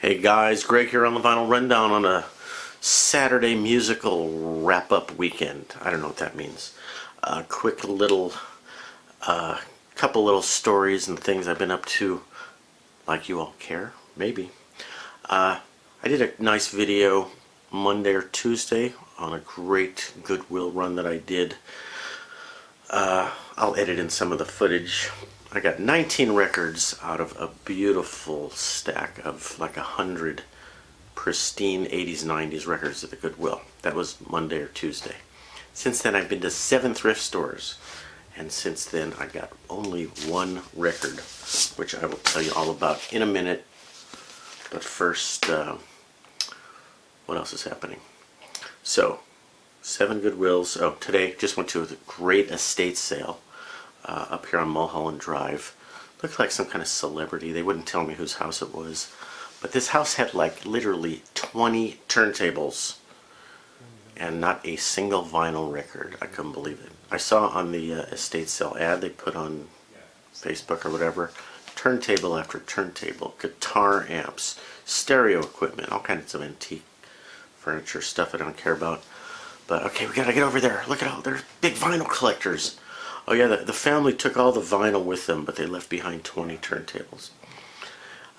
Hey guys, Greg here on the Vinyl Rundown on a Saturday musical wrap-up weekend. I don't know what that means. A quick little, couple little stories and things I've been up to, like you all care, maybe. I did a nice video Monday or Tuesday on a great Goodwill run that I did. I'll edit in some of the footage. I got 19 records out of a beautiful stack of like 100 pristine 80s, 90s records at the Goodwill. That was Monday or Tuesday. Since then I've been to 7 thrift stores, and since then I got only one record, which I will tell you all about in a minute. But first, what else is happening? So, 7 Goodwills. Oh, today just went to a great estate sale up here on Mulholland Drive. Looked like some kind of celebrity. They wouldn't tell me whose house it was. But this house had like literally 20 turntables and not a single vinyl record. I couldn't believe it. I saw on the estate sale ad they put on Facebook or whatever, turntable after turntable, guitar amps, stereo equipment, all kinds of antique furniture, stuff I don't care about. But okay, we gotta get over there. Look at all, they're big vinyl collectors. Oh yeah, the family took all the vinyl with them, but they left behind 20 turntables.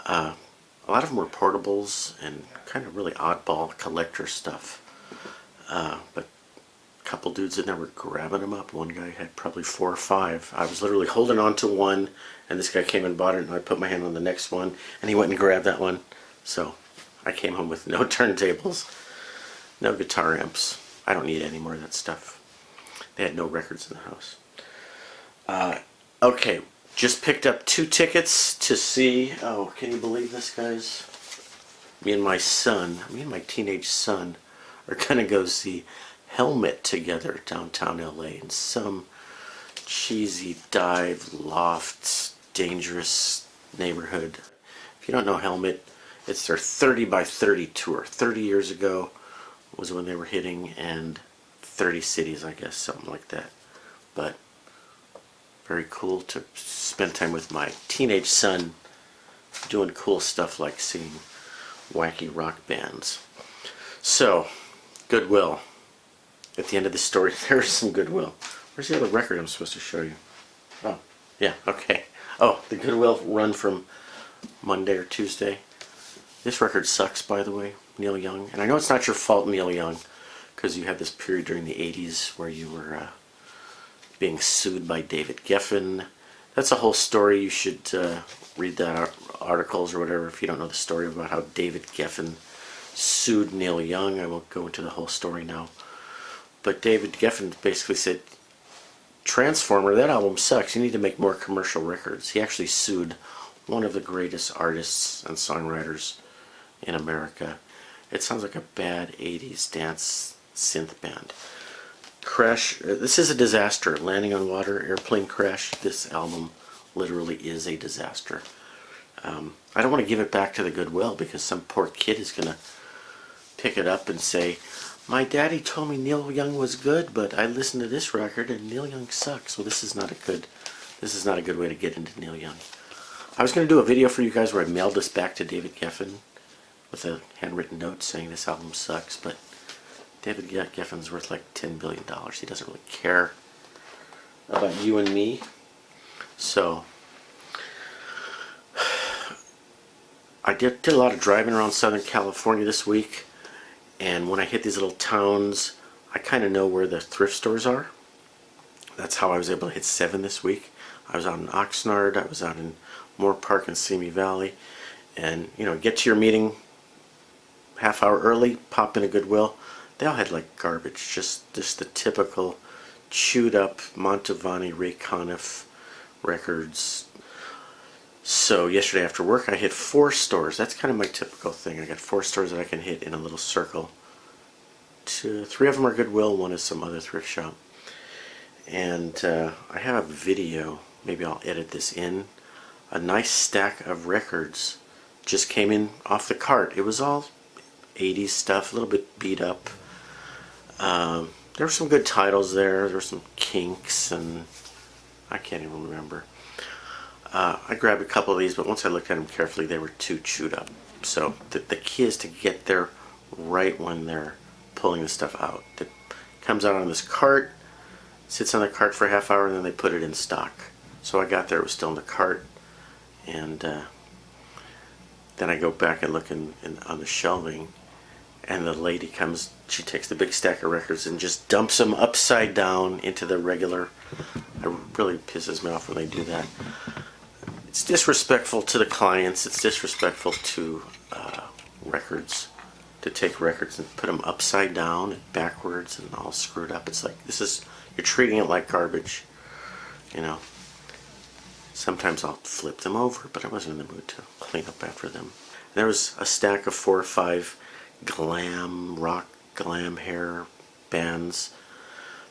A lot of them were portables and kind of really oddball collector stuff. But a couple dudes in there were grabbing them up. One guy had probably 4 or 5. I was literally holding on to one, and this guy came and bought it, and I put my hand on the next one, and he went and grabbed that one. So I came home with no turntables, no guitar amps. I don't need any more of that stuff. They had no records in the house. Okay, just picked up 2 tickets to see, oh, can you believe this, guys? Me and my teenage son are gonna go see Helmet together downtown LA in some cheesy dive, loft, dangerous neighborhood. If you don't know Helmet, it's their 30 by 30 tour. 30 years ago was when they were hitting, and 30 cities, I guess, something like that. But very cool to spend time with my teenage son doing cool stuff like singing wacky rock bands. So, Goodwill. At the end of the story, there's some Goodwill. Where's the other record I'm supposed to show you? Oh, yeah, okay. Oh, the Goodwill run from Monday or Tuesday. This record sucks, by the way, Neil Young. And I know it's not your fault, Neil Young, because you had this period during the 80s where you were being sued by David Geffen. That's a whole story. You should read that articles or whatever if you don't know the story about how David Geffen sued Neil Young. I won't go into the whole story now. But David Geffen basically said, Transformer, that album sucks. You need to make more commercial records. He actually sued one of the greatest artists and songwriters in America. It sounds like a bad 80s dance synth band. Crash, this is a disaster. Landing on Water, Airplane Crash. This album literally is a disaster. I don't want to give it back to the Goodwill because some poor kid is going to pick it up and say, my daddy told me Neil Young was good, but I listened to this record and Neil Young sucks. Well, this is not a good way to get into Neil Young. I was going to do a video for you guys where I mailed this back to David Geffen with a handwritten note saying this album sucks, but David Geffen's worth like $10 billion. He doesn't really care about you and me. So, I did a lot of driving around Southern California this week, and when I hit these little towns, I kind of know where the thrift stores are. That's how I was able to hit 7 this week. I was out in Oxnard, I was out in Moore Park and Simi Valley, and you know, get to your meeting half hour early, pop in a Goodwill. They all had like garbage, just the typical chewed up Mantovani, Ray Conniff records. So yesterday after work I hit 4 stores. That's kind of my typical thing. I got 4 stores that I can hit in a little circle. 3 of them are Goodwill, 1 is some other thrift shop. And I have a video, maybe I'll edit this in. A nice stack of records just came in off the cart. It was all 80s stuff, a little bit beat up. There were some good titles there. There were some Kinks, and I can't even remember. I grabbed a couple of these, but once I looked at them carefully, they were too chewed up. So the key is to get there right when they're pulling the stuff out. It comes out on this cart, sits on the cart for a half hour, and then they put it in stock. So I got there, it was still in the cart, and then I go back and look on the shelving, and the lady comes, she takes the big stack of records and just dumps them upside down into the regular. It really pisses me off when they do that. It's disrespectful to the clients, it's disrespectful to records, to take records and put them upside down and backwards and all screwed up. It's like, you're treating it like garbage, you know. Sometimes I'll flip them over, but I wasn't in the mood to clean up after them. There was a stack of 4 or 5 rock glam hair bands.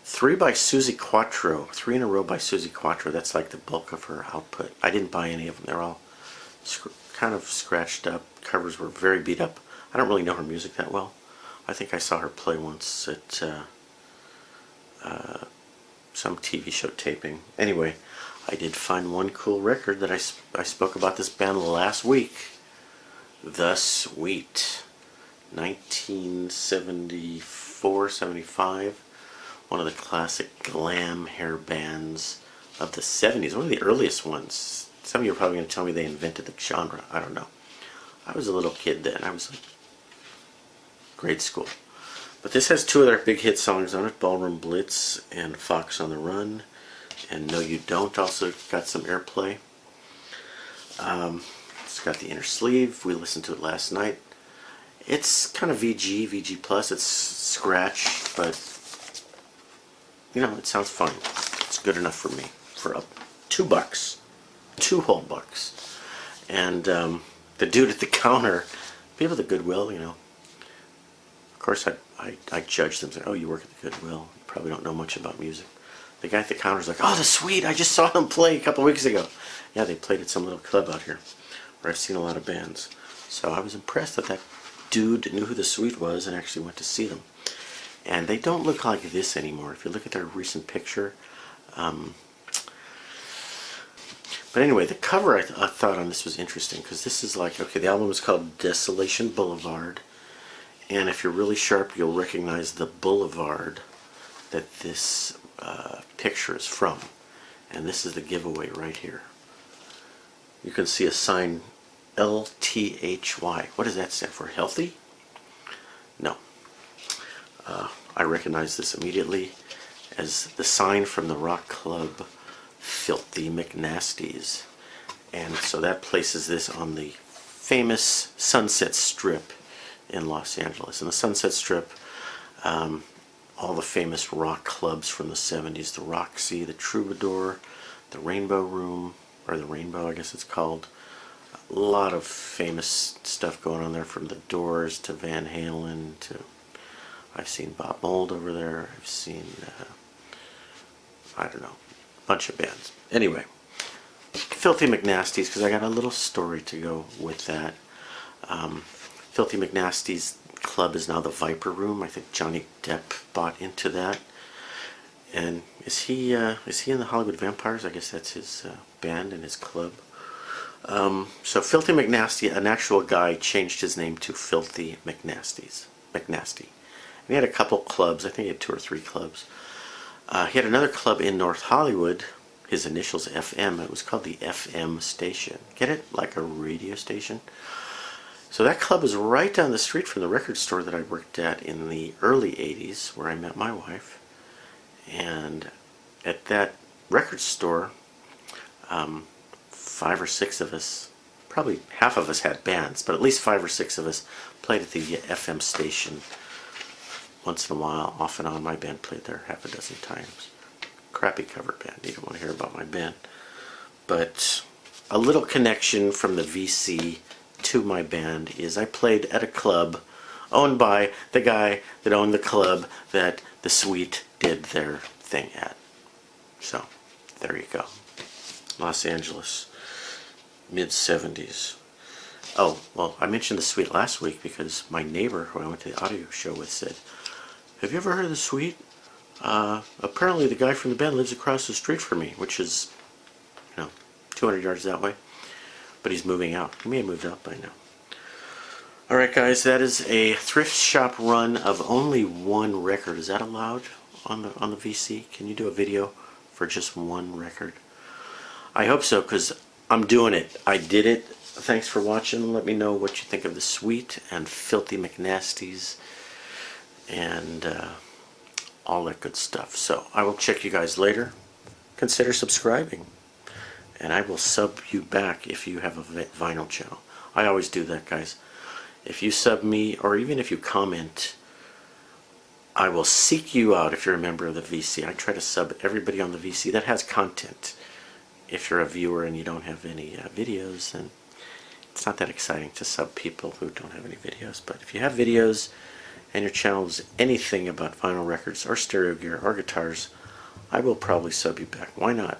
3 by Susie Quattro, 3 in a row by Susie Quattro. That's like the bulk of her output. I didn't buy any of them. They're all kind of scratched up. Covers were very beat up. I don't really know her music that well. I think I saw her play once at some TV show taping. Anyway, I did find one cool record that I spoke about this band last week. The Sweet. 1974, 75. One of the classic glam hair bands of the 70s. One of the earliest ones. Some of you are probably going to tell me they invented the genre. I don't know. I was a little kid then. I was like grade school. But this has 2 of their big hit songs on it. Ballroom Blitz and Fox on the Run. And No You Don't also got some airplay. It's got the inner sleeve. We listened to it last night. It's kind of VG plus. It's scratched, but you know, it sounds fun. It's good enough for me for $2, 2 whole bucks. And the dude at the counter, people at the Goodwill, you know. Of course, I judge them. Say, oh, you work at the Goodwill. You probably don't know much about music. The guy at the counter's like, oh, The Sweet. I just saw them play a couple weeks ago. Yeah, they played at some little club out here where I've seen a lot of bands. So I was impressed that dude knew who The Sweet was and actually went to see them. And they don't look like this anymore. If you look at their recent picture. But anyway, the cover I thought on this was interesting because this is like, okay, the album is called Desolation Boulevard. And if you're really sharp, you'll recognize the boulevard that this picture is from. And this is the giveaway right here. You can see a sign LTHY. What does that stand for? Healthy? No. I recognize this immediately as the sign from the rock club Filthy McNasties. And so that places this on the famous Sunset Strip in Los Angeles. And the Sunset Strip, all the famous rock clubs from the 70s, the Roxy, the Troubadour, the Rainbow Room, or the Rainbow I guess it's called. A lot of famous stuff going on there, from the Doors to Van Halen to, I've seen Bob Mould over there, I've seen, I don't know, a bunch of bands. Anyway, Filthy McNasties, because I got a little story to go with that. Filthy McNasties club is now the Viper Room. I think Johnny Depp bought into that. And is he in the Hollywood Vampires? I guess that's his band and his club. So Filthy McNasty, an actual guy, changed his name to Filthy McNasty. And he had a couple clubs. I think he had 2 or 3 clubs. He had another club in North Hollywood. His initials FM. It was called the FM station. Get it? Like a radio station. So that club was right down the street from the record store that I worked at in the early 80s, where I met my wife. And at that record store, 5 or 6 of us, probably half of us had bands, but at least 5 or 6 of us played at the FM station once in a while. Off and on, my band played there half a dozen times. Crappy cover band. You don't want to hear about my band. But a little connection from the VC to my band is I played at a club owned by the guy that owned the club that The Sweet did their thing at. So, there you go. Los Angeles, mid-70s. Oh, well, I mentioned The Sweet last week because my neighbor, who I went to the audio show with, said, have you ever heard of The Sweet? Apparently the guy from the band lives across the street from me, which is, 200 yards that way. But he's moving out. He may have moved out by now. Alright guys, that is a thrift shop run of only one record. Is that allowed on the VC? Can you do a video for just one record? I hope so, because I'm doing it. I did it. Thanks for watching. Let me know what you think of the Sweet and Filthy McNasties and all that good stuff. So I will check you guys later. Consider subscribing, and I will sub you back if you have a vinyl channel. I always do that, guys. If you sub me, or even if you comment, I will seek you out if you're a member of the VC. I try to sub everybody on the VC that has content. If you're a viewer and you don't have any videos, then it's not that exciting to sub people who don't have any videos. But if you have videos and your channel is anything about vinyl records or stereo gear or guitars, I will probably sub you back. Why not?